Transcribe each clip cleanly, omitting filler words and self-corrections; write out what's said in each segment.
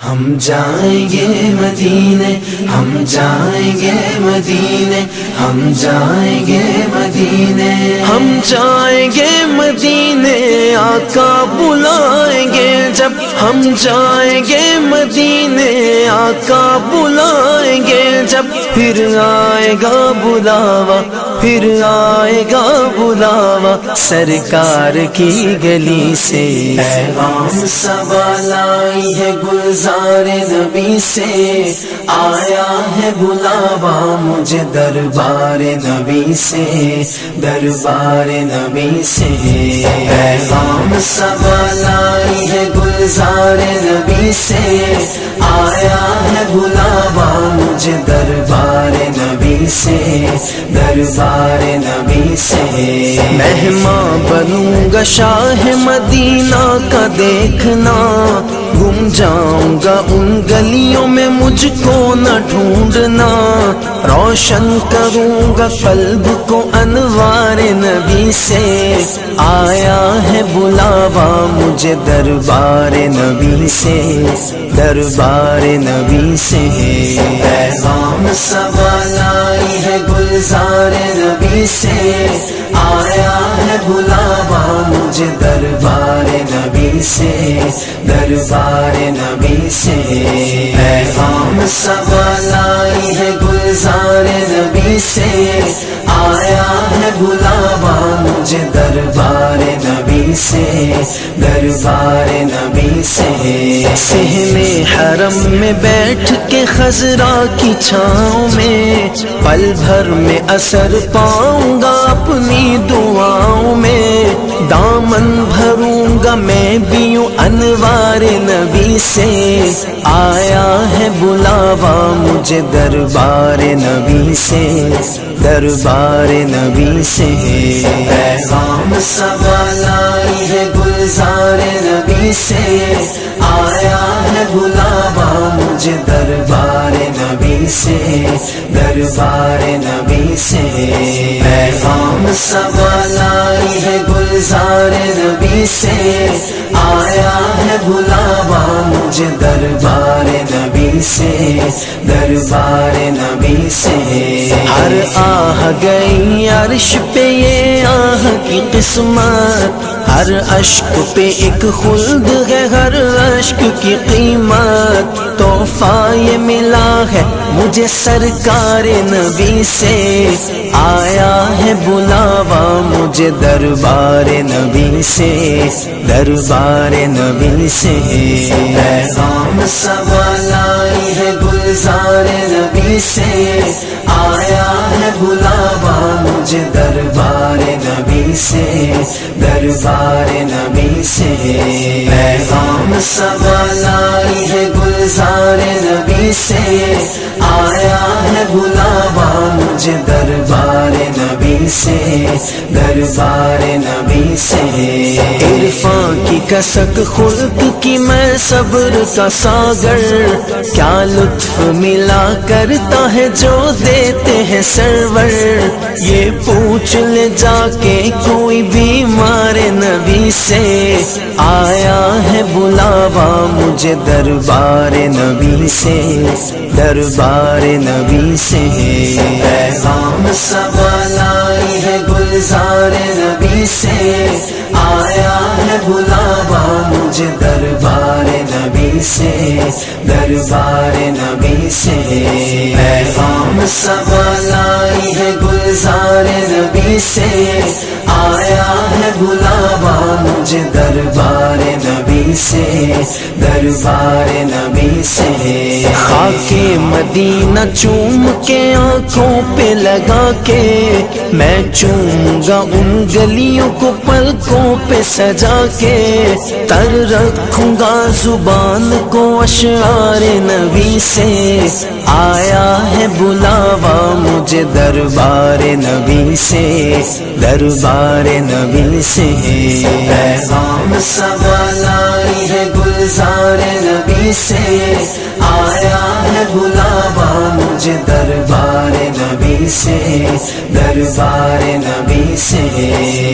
ہم جائیں گے مدینے، ہم جائیں گے مدینے، ہم جائیں گے مدینے، ہم جائیں گے مدینے، آقا بلائیں گے جب ہم جائیں گے مدینے، آقا بلائیں گے جب پھر آئے گا بلاوا، پھر آئے گا بلاوا سرکار کی گلی سے۔ پیغام سوال آئی ہے گلزار نبی سے، آیا ہے بلاوا مجھے دربار نبی سے، دربار نبی سے۔ پیغام سوال آئی ہے گلزار نبی سے، آیا ہے بلاوا مجھے دربار نبی سے، دربار نبی سے۔ مہمان بنوں گا شاہ مدینہ کا دیکھنا، گم جاؤں گا ان گلیوں میں مجھ کو نہ ڈھونڈنا، روشن کروں گا قلب کو انوار نبی سے، آیا ہے بلاوا مجھے دربار نبی سے، دربار نبی سے۔ پیغام سوال آئی ہے گلزار نبی سے، آیا ہے بلاوا مجھے دربار نبی سے، دربار نبی سے۔ پیغام سوال آئی ہے گلزار نبی سے، آیا ہے بلاوا مجھے دربار نبی سے، دربار نبی سے۔ صحن حرم میں بیٹھ کے خضرا کی چھاؤں میں، پل بھر میں اثر پاؤں گا اپنی دعاؤں میں، دامن بھروں گا میں بھی یوں انوار نبی سے، آیا ہے بلاوا مجھے دربار نبی سے، دربار نبی سے۔ پیغام سوال آئی ہے گلزار نبی سے، آیا ہے بلاوا مجھے دربار نبی سے، دربار نبی سے۔ پیغام سوال آئی ہے گلزار نبی سے، آیا ہے بلاوا مجھے دربار نبی سے، دربار نبی سے۔ ہر آہ گئی عرش پہ یہ آہ کی قسمت، ہر اشک پہ ایک خلد ہے ہر اشک کی قیمت، تحفہ یہ ملا ہے مجھے سرکار نبی سے، آیا ہے بلاوا مجھے دربار نبی سے، دربار نبی سے۔ پیغام سوال آئی ہے گلزار نبی سے، آیا ہے بلاوا مجھے دربار نبی سے، دربار نبی سے۔ پیغام سوال آئی ہے گلزار نبی سے، آیا ہے بلاوا مجھے دربار نبی سے، دربار نبی سے۔ عرفان کی کسک خلق کی میں صبر کا ساگر، کیا لطف ملا کرتا ہے جو دیتے ہیں سرور، یہ پوچھ لے جا کے کوئی بیمار نبی سے، آیا ہے بلاوا مجھے دربار نبی سے، دربار نبی سے۔ پیغام سوال آئی ہے گلزار نبی سے، آیا ہے بلاوا مجھے دربار نبی سے، دربار نبی سے۔ پیغام سوال آئی ہے گلزار نبی سے، آیا ہے بلاوا مجھے دربار نبی سے، دربار نبی سے۔ خاک مدینہ چوم کے آنکھوں پہ لگا کے، میں چوموں گا ان گلیوں کو پلکوں پہ سجا کے، تر رکھوں گا زبان کو اشعار نبی سے، آیا ہے بلاوا مجھے دربار نبی سے، دربار نبی سے۔ پیغام سوال آئی ہے گلزار نبی سے، آیا ہے بلاوا مجھے دربار نبی سے، دربار نبی سے۔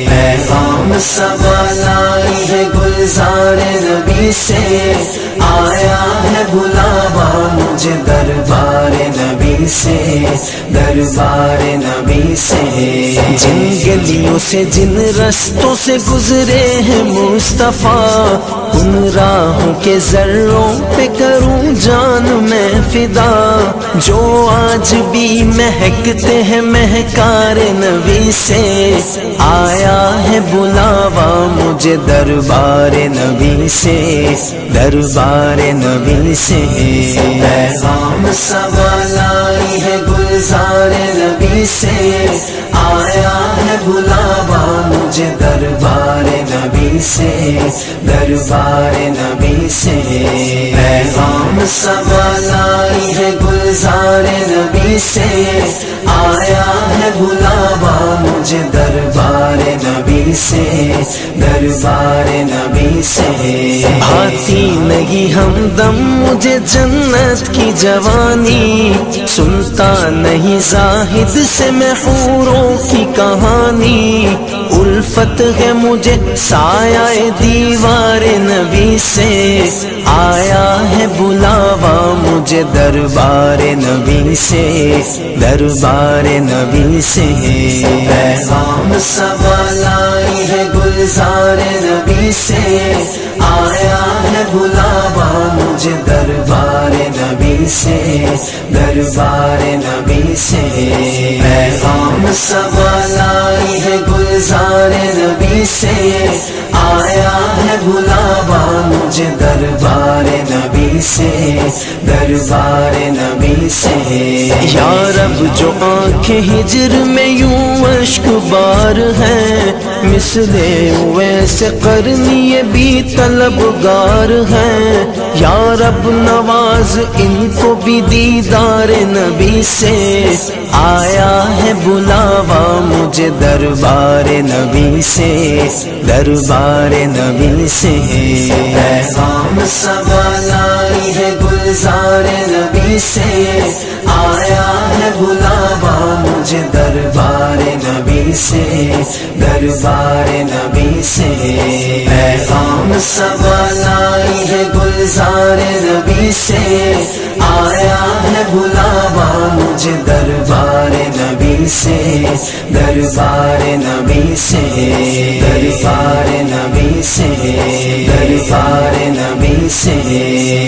پیغام سوال آئی ہے گلزار نبی سے، آیا ہے ہے بلاوا مجھے دربار نبی سے، دربار نبی سے۔ جن گلیوں سے جن رستوں سے گزرے ہیں مصطفیٰ، ان راہوں کے ذروں پہ کروں جان میں فدا، جو آج بھی مہکتے ہیں مہکار نبی سے۔ آیا ہے بلاوا مجھے دربار نبی سے، دربار نبی سے۔ پیغام سوال آئی ہے گلزار نبی سے، آیا ہے بلاوا مجھے دربار نبی سے، دربار نبی سے۔ پیغام سوال آئی ہے گلزار نبی سے، آیا ہے بلاوا مجھے دربار نبی سے، دربار نبی سے۔ آتی نہیں ہمدم مجھے جنت کی جوانی، سنتا نہیں زاہد سے میں حوروں کی کہانی، الفت ہے مجھے سایہ دیوار نبی سے۔ آیا ہے بلاوا مجھے دربار نبی سے، دربار نبی سے۔ پیغام سوال آئی ہے گلزار نبی سے، آیا ہے بلاوا مجھے دربار نبی سے، دربار نبی سے۔ پیغام سوال آئی ہے گلزار نبی سے، آیا ہے بلاوا مجھے دربار نبی سے، دربار نبی سے۔ یا رب جو آنکھیں ہجر میں یوں اشک بار ہیں، مثل ویسے قرنی بھی طلبگار ہیں، یا رب نواز ان کو بھی دیدار نبی سے۔ آیا ہے بلاوا مجھے دربار نبی سے، دربار نبی سے۔ پیغام سوال آئی ہے گلزار نبی سے، آیا ہے بلاوا مجھے دربار نبی سے، دربار نبی سے۔ پیغام سوال آئی ہے گلزار نبی سے، آیا ہے بلاوا مجھے دربار نبی سے، دربار نبی سے، دربار نبی سے، دربار نبی سے۔